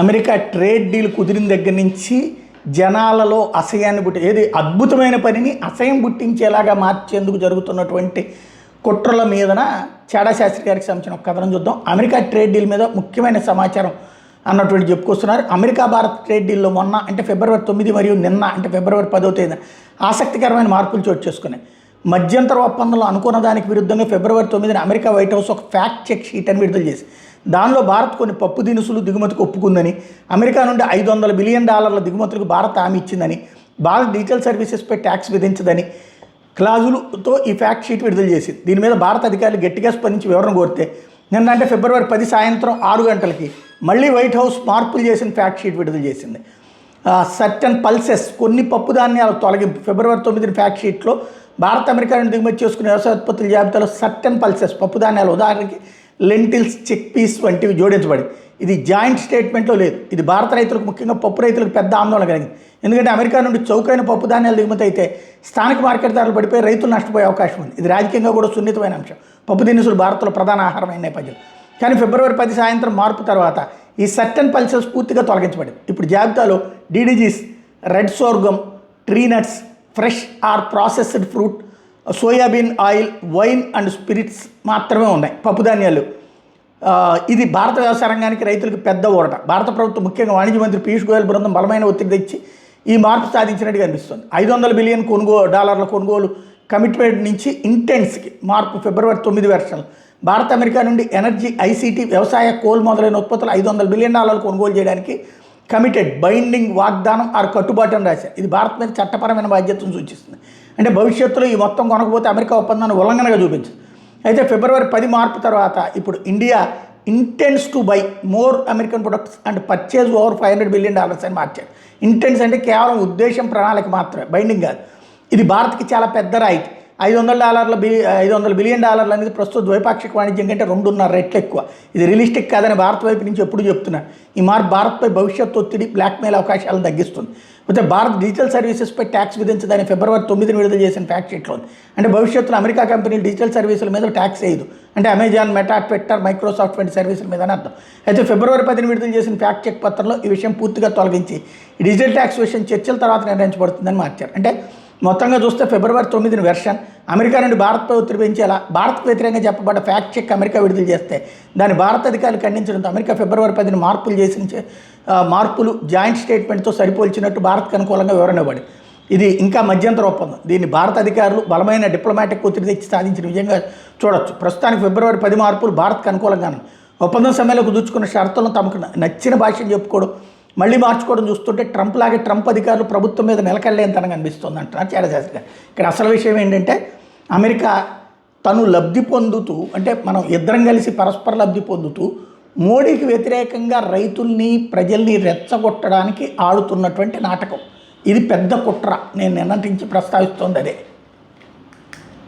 America trade deal కుదిరిన దగ్గర నుంచి జనాలలో అసహ్యాన్ని ఏది అద్భుతమైన పనిని అసహ్యం పుట్టించేలాగా మార్చేందుకు జరుగుతున్నటువంటి కుట్రల మీదన చాడా శాస్త్రి గారికి సంబంధించిన ఒక కథనం చూద్దాం. అమెరికా ట్రేడ్ డీల్ మీద ముఖ్యమైన సమాచారం అన్నటువంటి చెప్పుకొస్తున్నారు. అమెరికా భారత్ ట్రేడ్ డీల్లో మొన్న అంటే ఫిబ్రవరి 9 మరియు నిన్న అంటే ఫిబ్రవరి 10వ తేదీన ఆసక్తికరమైన మార్పులు చోటు చేసుకున్నాయి. మధ్యంతర ఒప్పందంలో అనుకున్న దానికి విరుద్ధంగా ఫిబ్రవరి 9న అమెరికా వైట్ హౌస్ ఒక ఫ్యాక్ట్ చెక్ షీట్ అని విడుదల చేసి దానిలో భారత్ కొన్ని పప్పు దినుసులు దిగుమతికి ఒప్పుకుందని, అమెరికా నుండి $500 బిలియన్ దిగుమతులకు భారత్ హామీ ఇచ్చిందని, భారత్ డిజిటల్ సర్వీసెస్పై ట్యాక్స్ విధించదని క్లాజులతో ఈ ఫ్యాక్ట్ షీట్ విడుదల చేసింది. దీని మీద భారత అధికారులు గట్టిగా స్పందించి వివరణ కోరితే నిన్న అంటే ఫిబ్రవరి 10 సాయంత్రం 6 గంటలకి మళ్ళీ వైట్ హౌస్ మార్పులు చేసిన ఫ్యాక్ట్ షీట్ విడుదల చేసింది. సర్టన్ పల్సెస్ కొన్ని పప్పు ధాన్యాల తొలగింపు ఫిబ్రవరి 9 ఫ్యాక్ట్ షీట్లో భారత్ అమెరికా నుండి దిగుమతి చేసుకునే వ్యవసాయ ఉత్పత్తుల జాబితాలో సర్టన్ పల్సెస్ పప్పు ధాన్యాలు ఉదాహరణకి లెంటిల్స్, చిక్ పీస్ వంటివి జోడించబడి ఇది జాయింట్ స్టేట్మెంట్లో లేదు. ఇది భారత రైతులకు ముఖ్యంగా పప్పు రైతులకు పెద్ద ఆందోళన కలిగింది. ఎందుకంటే అమెరికా నుండి చౌకైన పప్పు ధాన్యాలు దిగుమతి అయితే స్థానిక మార్కెట్ ధరలు పడిపోయి రైతులు నష్టపోయే అవకాశం ఉంది. ఇది రాజకీయంగా కూడా సున్నితమైన అంశం. పప్పు దినుసులు భారత్లో ప్రధాన ఆహారమైన నేపథ్యం. కానీ ఫిబ్రవరి 10 సాయంత్రం మార్పు తర్వాత ఈ సర్టన్ పల్సెస్ పూర్తిగా తొలగించబడింది. ఇప్పుడు జాబితాలో DDGS, red sorghum, tree nuts, fresh or processed fruit, soybean oil, wine and spirits మాత్రమే ఉన్నాయి పప్పు ధాన్యాలు. ఇది భారత వ్యవసాయ రంగానికి రైతులకు పెద్ద ఊరట. భారత ప్రభుత్వం ముఖ్యంగా వాణిజ్య మంత్రి పీయూష్ గోయల్ బృందం బలమైన ఒత్తిడి తెచ్చి ఈ మార్పు సాధించినట్టుగా అనిపిస్తుంది. $500 బిలియన్ కొనుగోలు కమిట్మెంట్ నుంచి ఇంటెన్స్కి మార్పు ఫిబ్రవరి 9 వెర్షన్. భారత్ అమెరికా నుండి ఎనర్జీ, ఐసీటీ, వ్యవసాయ, కోల్ మొదలైన ఉత్పత్తులు $500 బిలియన్ కొనుగోలు చేయడానికి కమిటెడ్, బైండింగ్, వాగ్దానం ఆర్ కట్టుబాటు అని రాశారు. ఇది భారత్ మీద చట్టపరమైన బాధ్యతను సూచిస్తుంది. అంటే భవిష్యత్తులో ఈ మొత్తం కొనకపోతే అమెరికా ఒప్పందాన్ని ఉల్లంఘనగా చూపించదు. అయితే ఫిబ్రవరి 10 మార్పు తర్వాత ఇప్పుడు India intense to buy more American products and purchase over $500 billion అని మార్చారు. ఇంటెన్స్ అంటే కేవలం ఉద్దేశం, ప్రణాళిక మాత్రమే, బైండింగ్ కాదు. ఇది భారత్కి చాలా పెద్ద రాయితీ. $500 బిలియన్ అనేది ప్రస్తుత ద్వైపాక్షిక వాణిజ్యం కంటే 2.5 రెట్లు ఎక్కువ. ఇది రియలిస్టిక్ కాదని భారత్ వైపు నుంచి ఎప్పుడు చెప్తున్నారు. ఈ మార్పు భారత్పై భవిష్యత్తు ఒత్తిడి, బ్లాక్మెయిల్ అవకాశాలను తగ్గిస్తుంది. అయితే భారత్ డిజిటల్ సర్వీసెస్పై ట్యాక్స్ విధించదని ఫిబ్రవరి 9 విడుదల చేసిన ఫ్యాక్ట్ షీట్లో ఉంది. అంటే భవిష్యత్తులో అమెరికా కంపెనీలు డిజిటల్ సర్వీసుల మీద ట్యాక్స్ వేయదు. అంటే అమెజాన్, మెటా, ట్విట్టర్, మైక్రోసాఫ్ట్ వంటి సర్వీసుల మీద అని అర్థం. అయితే ఫిబ్రవరి 10 విడుదల చేసిన ఫ్యాక్ట్ చెక్ పత్రంలో ఈ విషయం పూర్తిగా తొలగించి ఈ డిజిటల్ ట్యాక్స్ విషయం చర్చల తర్వాత నిర్ణయించబడుతుందని మార్చారు. అంటే మొత్తంగా చూస్తే ఫిబ్రవరి 9 వెర్షన్ అమెరికా నుండి భారత్పై ఒత్తిడి పెంచేలా భారత్కు వ్యతిరేకంగా చెప్పబడ్డ ఫ్యాక్ట్ చెక్ అమెరికా విడుదల చేస్తే దాన్ని భారత అధికారులు ఖండించడంతో అమెరికా ఫిబ్రవరి 10 మార్పులు జాయింట్ స్టేట్మెంట్తో సరిపోల్చినట్టు భారత్కు అనుకూలంగా వివరణ ఇవ్వబడింది. ఇది ఇంకా మధ్యంతర ఒప్పందం. దీన్ని భారత అధికారులు బలమైన డిప్లొమాటిక్ ఒత్తిడి తెచ్చి సాధించిన విజయంగా చూడొచ్చు. ప్రస్తుతానికి ఫిబ్రవరి 10 మార్పులు భారత్కు అనుకూలంగానే ఒప్పందం సమయంలో కుదుర్చుకున్న షరతులను తమకు నచ్చిన భాషను చెప్పుకోవడం, మళ్ళీ మార్చుకోవడం చూస్తుంటే ట్రంప్ అధికారులు ప్రభుత్వం మీద నిలకడలేనితనంగా అనిపిస్తుంది అంటున్నారు చాడా శాస్త్రి గారు. ఇక్కడ అసలు విషయం ఏంటంటే అమెరికా తను లబ్ధి పొందుతూ అంటే మనం ఇద్దరం కలిసి పరస్పర లబ్ధి పొందుతూ మోడీకి వ్యతిరేకంగా రైతుల్ని, ప్రజల్ని రెచ్చగొట్టడానికి ఆడుతున్నటువంటి నాటకం. ఇది పెద్ద కుట్ర. నేను నిన్నటి నుంచి ప్రస్తావిస్తోంది అదే.